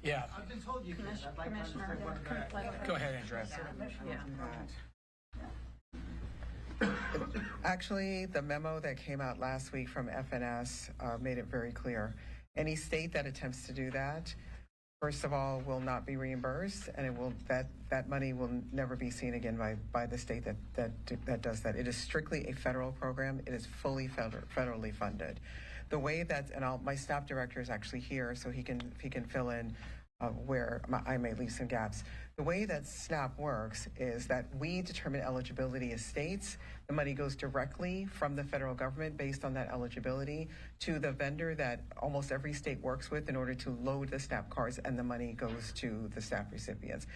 Yeah. I've been told you can. I'd like to understand what that. Go ahead, Andrea. Actually, the memo that came out last week from FNS made it very clear. Any state that attempts to do that, first of all, will not be reimbursed, and it will that money will never be seen again by the state that does that. It is strictly a federal program. It is fully federally funded. The way that, and my staff director is actually here, so he can fill in where I may leave some gaps. The way that SNAP works is that we determine eligibility as states. The money goes directly from the federal government based on that eligibility to the vendor that almost every state works with in order to load the SNAP cards, and the money goes to the SNAP recipients.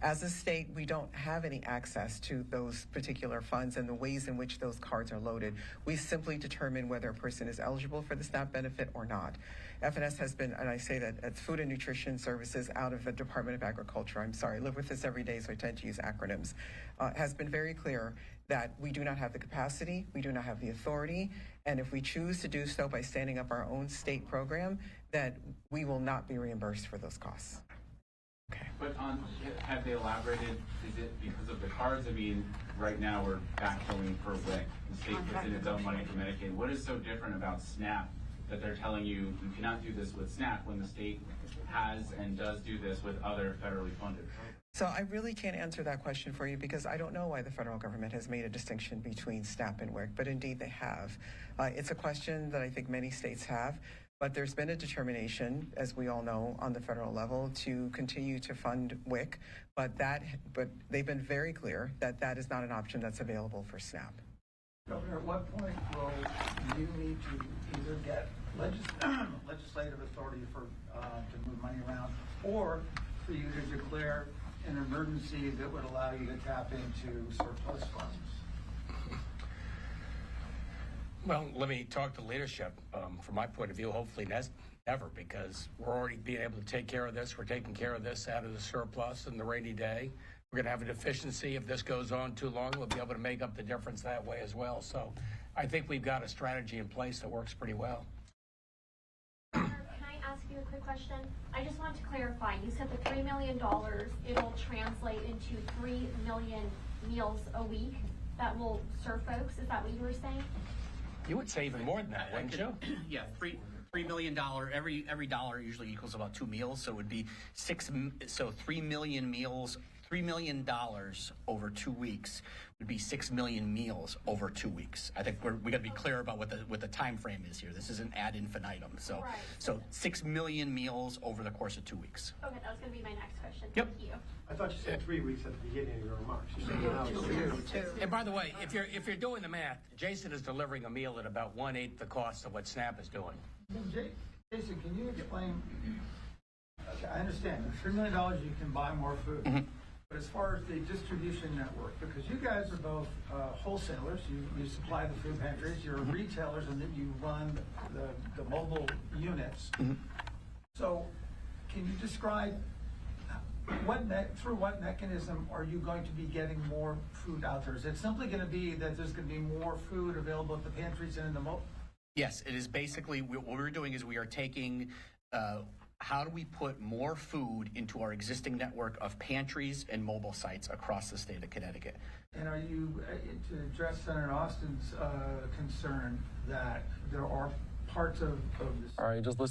As a state, we don't have any access to those particular funds and the ways in which those cards are loaded. We simply determine whether a person is eligible for the SNAP benefit or not. FNS has been, and I say that it's Food and Nutrition Services out of the Department of Agriculture, I'm sorry, I live with this every day, so I tend to use acronyms, has been very clear that we do not have the capacity, we do not have the authority, and if we choose to do so by standing up our own state program, that we will not be reimbursed for those costs. Okay. But have they elaborated, is it because of the cards? I mean, right now we're backfilling for WIC. The state puts in its own money for Medicaid. What is so different about SNAP that they're telling you you cannot do this with SNAP when the state has and does do this with other federally funded? So I really can't answer that question for you because I don't know why the federal government has made a distinction between SNAP and WIC, but indeed they have. It's a question that I think many states have. But there's been a determination, as we all know, on the federal level to continue to fund WIC, but they've been very clear that that is not an option that's available for SNAP. Governor, at what point will you need to either get legislative authority to move money around, or for you to declare an emergency that would allow you to tap into surplus funds? Well, let me talk to leadership. From my point of view, hopefully never, because we're already being able to take care of this. We're taking care of this out of the surplus and the rainy day. We're going to have a deficiency. If this goes on too long, we'll be able to make up the difference that way as well. So I think we've got a strategy in place that works pretty well. Can I ask you a quick question? I just want to clarify. You said the $3 million, it'll translate into 3 million meals a week that will serve folks. Is that what you were saying? You would say even more than that, wouldn't you? Yeah, $3 million. Every dollar usually equals about 2 meals, so it would be 3 million meals. $3 million over 2 weeks would be 6 million meals over 2 weeks. I think we got to be clear about what the time frame is here. This isn't ad infinitum. So right. So 6 million meals over the course of 2 weeks. Okay, that was going to be my next question. Yep. Thank you. I thought you said 3 weeks at the beginning of your remarks. You said now 2. And by the way, if you're doing the math, Jason is delivering a meal at about 1/8 the cost of what SNAP is doing. Jason, can you explain? Okay, I understand. For $3 million, you can buy more food. Mm-hmm. But as far as the distribution network, because you guys are both wholesalers, you supply the food pantries, you're retailers, and then you run the mobile units. Mm-hmm. So can you describe through what mechanism are you going to be getting more food out there? Is it simply going to be that there's going to be more food available at the pantries and in the mobile? Yes, it is basically what we're doing is we are taking how do we put more food into our existing network of pantries and mobile sites across the state of Connecticut. And are you, to address Senator Austin's concern that there are parts of this... All right, just listen.